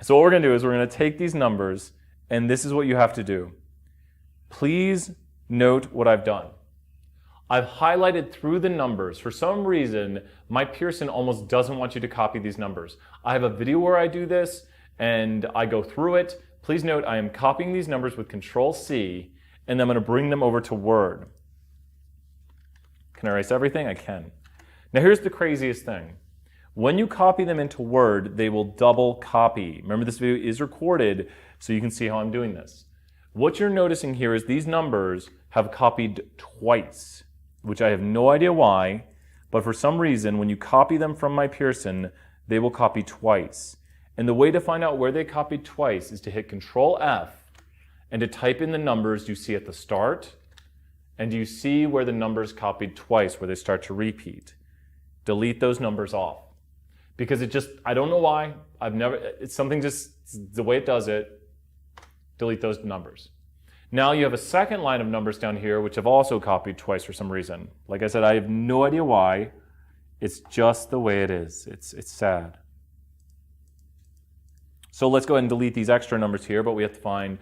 So what we're going to do is we're going to take these numbers, and this is what you have to do. Please note what I've done. I've highlighted through the numbers. For some reason, my Pearson almost doesn't want you to copy these numbers. I have a video where I do this, and I go through it. Please note I am copying these numbers with Control-C, and then I'm going to bring them over to Word. Can I erase everything? I can. Now here's the craziest thing. When you copy them into Word, they will double copy. Remember, this video is recorded, so you can see how I'm doing this. What you're noticing here is these numbers have copied twice, which I have no idea why, but for some reason, when you copy them from my Pearson, they will copy twice. And the way to find out where they copied twice is to hit Control-F and to type in the numbers you see at the start, and you see where the numbers copied twice, where they start to repeat. Delete those numbers off. Because it just, I don't know why, it's something just, the way it does it, delete those numbers. Now you have a second line of numbers down here which have also copied twice for some reason. Like I said, I have no idea why. It's just the way it is. It's sad. So let's go ahead and delete these extra numbers here, but we have to find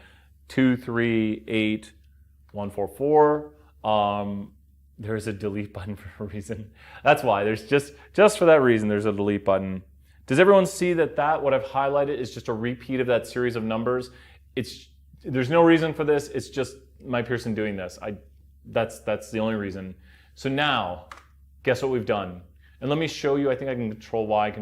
2, 3, 8, 1, 4, 4. There's a delete button for a reason. That's why. There's just for that reason, there's a delete button. Does everyone see that what I've highlighted is just a repeat of that series of numbers? There's no reason for this. It's just my Pearson doing this. That's the only reason. So now, guess what we've done? And let me show you. I think I can Control-Y,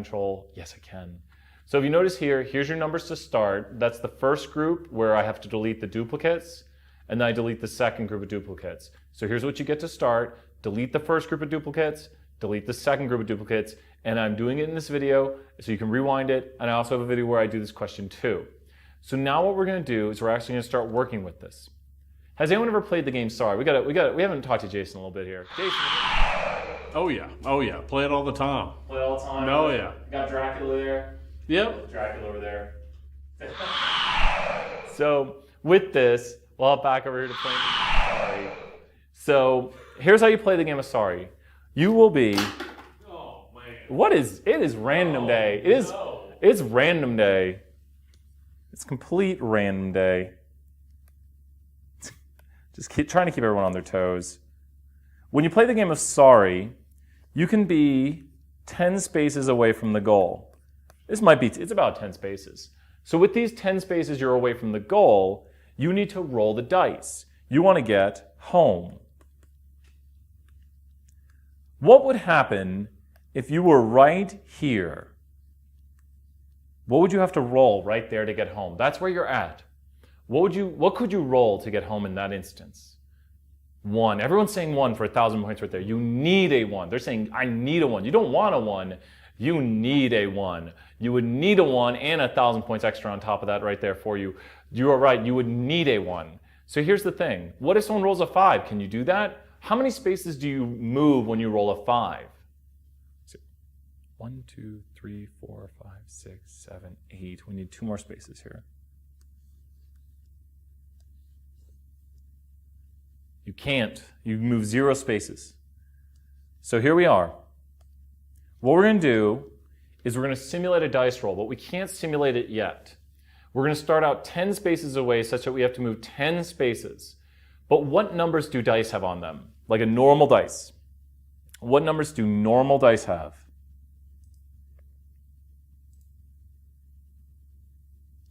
yes, I can. So if you notice here, here's your numbers to start. That's the first group where I have to delete the duplicates, and then I delete the second group of duplicates. So here's what you get to start. Delete the first group of duplicates, delete the second group of duplicates, and I'm doing it in this video so you can rewind it, and I also have a video where I do this question too. So now what we're going to do is we're actually going to start working with this. Has anyone ever played the game Sorry? We haven't talked to Jason a little bit here. Jason. Oh yeah. Play it all the time. Play it all the time? Oh yeah. Got Dracula there? Yep. Dracula over there. So with this, we'll hop back over here to playing Sorry. So here's how you play the game of Sorry. You will be... Oh man. It is random day. It's random day. It's complete random day. Just trying to keep everyone on their toes. When you play the game of Sorry, you can be 10 spaces away from the goal. It's about 10 spaces. So with these 10 spaces you're away from the goal, you need to roll the dice. You want to get home. What would happen if you were right here? What would you have to roll right there to get home? That's where you're at. What could you roll to get home in that instance? 1. Everyone's saying 1 for 1,000 points right there. You need a 1. They're saying, I need a 1. You don't want a 1. You need a 1. You would need a 1 and 1,000 points extra on top of that right there for you. You are right. You would need a 1. So here's the thing. What if someone rolls a 5? Can you do that? How many spaces do you move when you roll a 5? 1, 2, 3, 4, 5, 6, 7, 8. We need 2 more spaces here. You can't. You move 0 spaces. So here we are. What we're going to do is we're going to simulate a dice roll, but we can't simulate it yet. We're going to start out 10 spaces away such that we have to move 10 spaces. But what numbers do dice have on them? Like a normal dice. What numbers do normal dice have?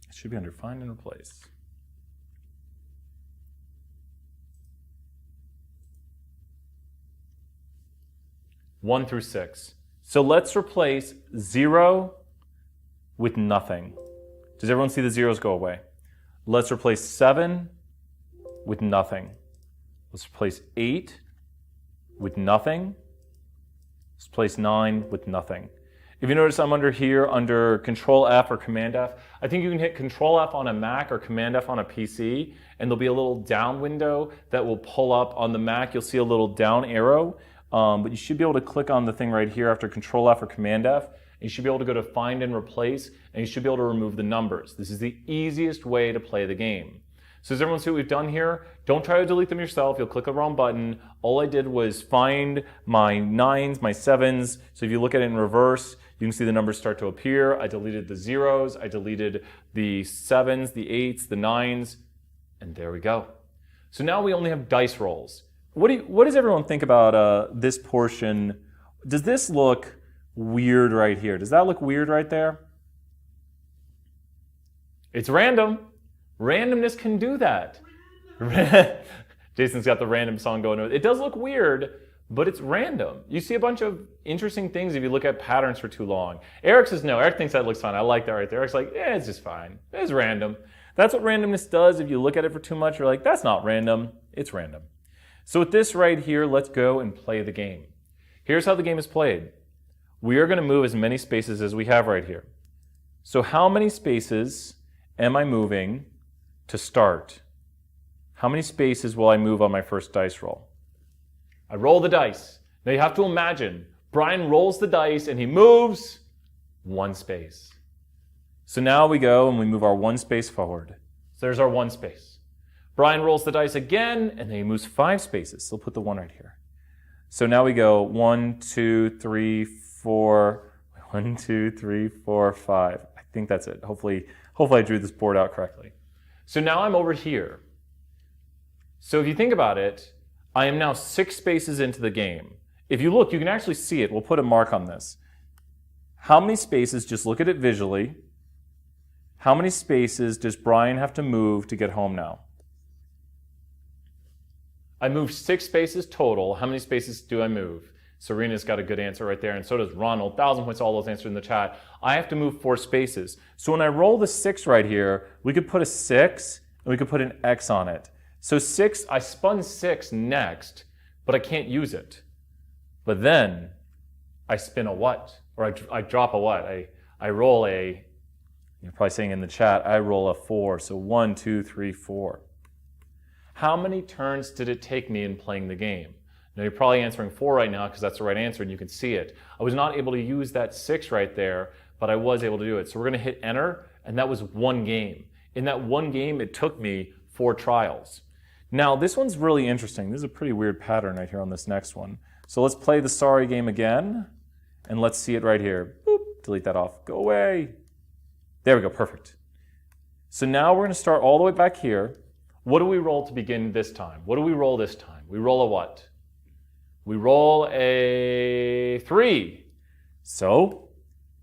It should be under Find and Replace. One through 6. So let's replace 0 with nothing. Does everyone see the zeros go away? Let's replace 7 with nothing. Let's replace 8 with nothing. Let's replace 9 with nothing. If you notice, I'm under here under Control-F or Command-F. I think you can hit Control-F on a Mac or Command-F on a PC, and there'll be a little down window that will pull up on the Mac. You'll see a little down arrow, but you should be able to click on the thing right here after Control-F or Command-F. You should be able to go to Find and Replace, and you should be able to remove the numbers. This is the easiest way to play the game. So does everyone see what we've done here? Don't try to delete them yourself. You'll click the wrong button. All I did was find my 9s, my 7s. So if you look at it in reverse, You can see the numbers start to appear. I deleted the zeros, I deleted the 7s, the 8s, the 9s, and there we go. So now we only have dice rolls. What does everyone think about this portion? Does this look weird right here? Does that look weird right there? It's random. Randomness can do that. Jason's got the random song going. It does look weird, but it's random. You see a bunch of interesting things if you look at patterns for too long. Eric says no. Eric thinks that looks fine. I like that right there. Eric's like, it's just fine. It's random. That's what randomness does. If you look at it for too much, you're like, that's not random. It's random. So with this right here, let's go and play the game. Here's how the game is played. We are going to move as many spaces as we have right here. So how many spaces am I moving to start? How many spaces will I move on my first dice roll? I roll the dice. Now you have to imagine, Brian rolls the dice and he moves one space. So now we go and we move our one space forward. So there's our one space. Brian rolls the dice again and then he moves 5 spaces. So we'll put the 1 right here. So now we go 1, 2, 3, 4, 1, 2, 3, 4, 5. I think that's it. Hopefully I drew this board out correctly. So now I'm over here. So if you think about it, I am now 6 spaces into the game. If you look, you can actually see it. We'll put a mark on this. How many spaces, just look at it visually, how many spaces does Brian have to move to get home now? I moved 6 spaces total. How many spaces do I move? Serena's got a good answer right there, and so does Ronald. 1,000 points, all those answers in the chat. I have to move 4 spaces. So when I roll the 6 right here, we could put a 6, and we could put an X on it. So 6, I spun 6 next, but I can't use it. But then I spin a what? Or I drop a what? I roll a, you're probably saying in the chat, I roll a 4. So 1, 2, 3, 4. How many turns did it take me in playing the game? Now you're probably answering 4 right now because that's the right answer and you can see it. I was not able to use that 6 right there, but I was able to do it. So we're going to hit enter, and that was 1 game. In that 1 game, it took me 4 trials. Now this one's really interesting. This is a pretty weird pattern right here on this next one. So let's play the sorry game again, and let's see it right here. Boop, delete that off. Go away. There we go, perfect. So now we're going to start all the way back here. What do we roll to begin this time? What do we roll this time? We roll a what? We roll a 3. So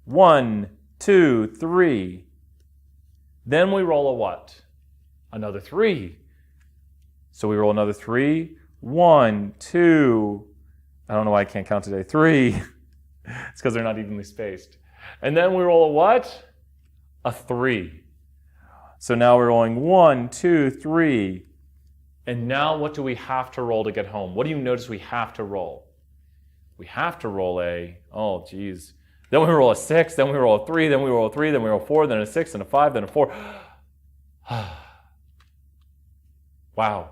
1, 2, 3. Then we roll a what? Another 3. So we roll another 3. 1, 2. I don't know why I can't count today. 3. It's because they're not evenly spaced. And then we roll a what? A 3. So now we're rolling 1, 2, 3. And now what do we have to roll to get home? What do you notice we have to roll? We have to roll a, oh geez. Then we roll a 6, then we roll a 3, then we roll a 3, then we roll a 4, then a 6, then a 5, then a 4. Wow.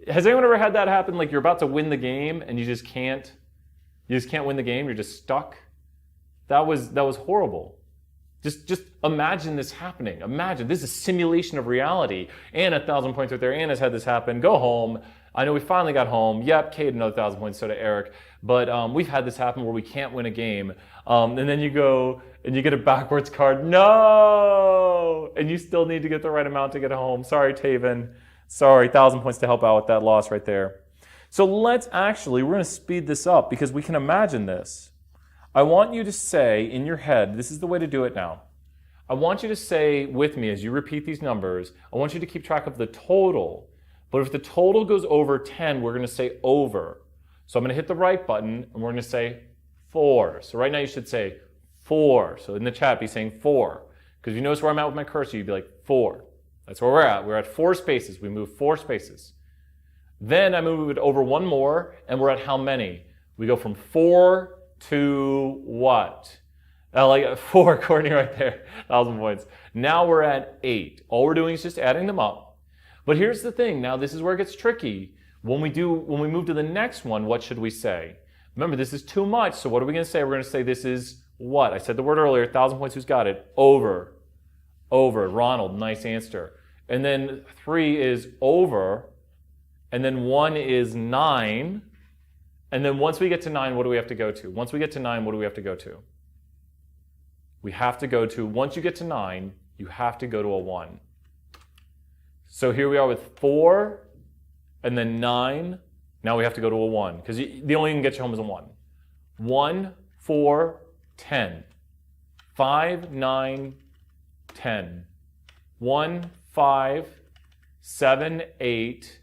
Has anyone ever had that happen? Like you're about to win the game and you just can't win the game, you're just stuck? That was horrible. Just imagine this happening. Imagine, this is a simulation of reality. Anna, 1,000 points right there. Anna's had this happen. Go home. I know we finally got home. Yep, Kate, another 1,000 points, so did Eric. But we've had this happen where we can't win a game. And then you go and you get a backwards card. No! And you still need to get the right amount to get home. Sorry, Taven. Sorry, 1,000 points to help out with that loss right there. So we're going to speed this up because we can imagine this. I want you to say in your head, this is the way to do it now. I want you to say with me as you repeat these numbers, I want you to keep track of the total. But if the total goes over 10, we're going to say over. So I'm going to hit the right button and we're going to say 4. So right now you should say 4. So in the chat, be saying 4. Because if you notice where I'm at with my cursor, you'd be like 4. That's where we're at. We're at 4 spaces. We move 4 spaces. Then I move it over 1 more, and we're at how many? We go from 4 to what? Like 4, Courtney right there, 1,000 points. Now we're at 8. All we're doing is just adding them up. But here's the thing. Now this is where it gets tricky. When we move to the next one, what should we say? Remember, this is too much. So what are we going to say? We're going to say this is what? I said the word earlier. 1,000 points. Who's got it? Over. Over. Ronald. Nice answer. And then 3 is over. And then 1 is 9. And then once we get to 9, what do we have to go to? Once we get to 9, what do we have to go to? we have to go to, once you get to 9, you have to go to a 1. So here we are with 4, and then 9. Now we have to go to a 1, because the only thing that gets you home is a 1. 1, 4, 10. 5, 9, 10. 1, 5, 7, 8,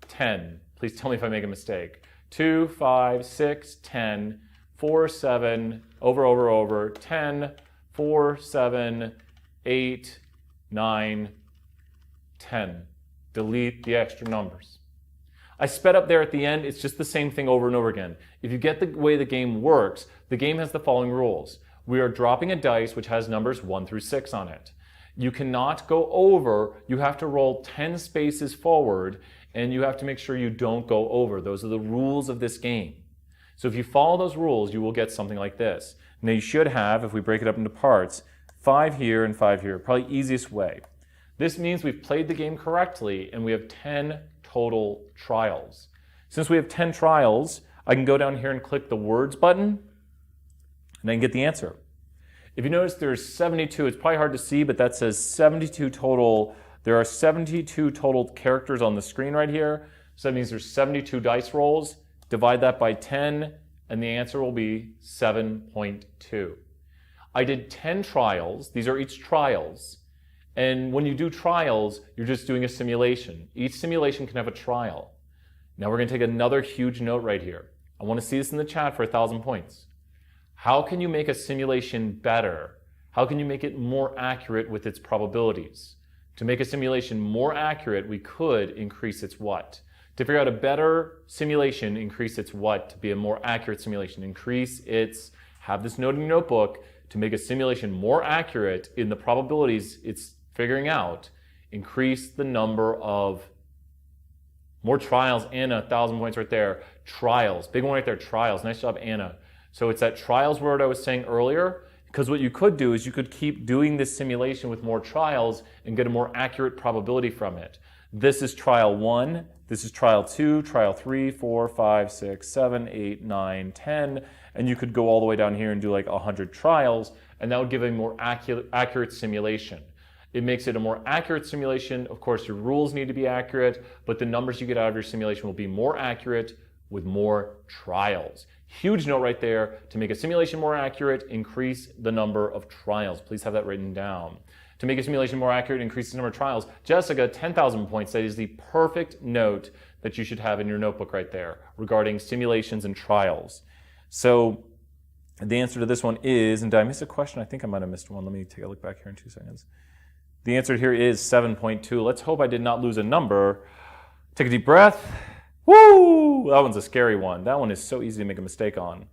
10. Please tell me if I make a mistake. 2, 5, 6, 10, 4, 7, over, 10, 4, 7, 8, 9, 10. Delete the extra numbers. I sped up there at the end. It's just the same thing over and over again. If you get the way the game works, the game has the following rules. We are dropping a dice which has numbers 1 through 6 on it. You cannot go over. You have to roll 10 spaces forward, and you have to make sure you don't go over. Those are the rules of this game. So if you follow those rules, you will get something like this. Now you should have, if we break it up into parts, 5 here and 5 here. Probably easiest way. This means we've played the game correctly, and we have 10 total trials. Since we have 10 trials, I can go down here and click the words button, and I can get the answer. If you notice there's 72, it's probably hard to see, but that says 72 total. There are 72 total characters on the screen right here. So that means there's 72 dice rolls. Divide that by 10, and the answer will be 7.2. I did 10 trials. These are each trials. And when you do trials, you're just doing a simulation. Each simulation can have a trial. Now we're going to take another huge note right here. I want to see this in the chat for 1,000 points. How can you make a simulation better? How can you make it more accurate with its probabilities? To make a simulation more accurate, we could increase its what? To figure out a better simulation, increase its what? To be a more accurate simulation, increase its, have this note in your notebook, to make a simulation more accurate in the probabilities it's figuring out, increase the number of more trials. Anna, 1,000 points right there. Trials, big one right there, trials. Nice job, Anna. So it's that trials word I was saying earlier, because what you could do is you could keep doing this simulation with more trials and get a more accurate probability from it. This is trial 1, this is trial 2, trial 3, 4, 5, 6, 7, 8, 9, 10, and you could go all the way down here and do like 100 trials, and that would give a more accurate simulation. It makes it a more accurate simulation. Of course, your rules need to be accurate, but the numbers you get out of your simulation will be more accurate with more trials. Huge note right there. To make a simulation more accurate, increase the number of trials. Please have that written down. To make a simulation more accurate, increase the number of trials. Jessica, 10,000 points. That is the perfect note that you should have in your notebook right there regarding simulations and trials. So the answer to this one is, and did I miss a question? I think I might have missed one. Let me take a look back here in 2 seconds. The answer here is 7.2. Let's hope I did not lose a number. Take a deep breath. Woo! That one's a scary one. That one is so easy to make a mistake on.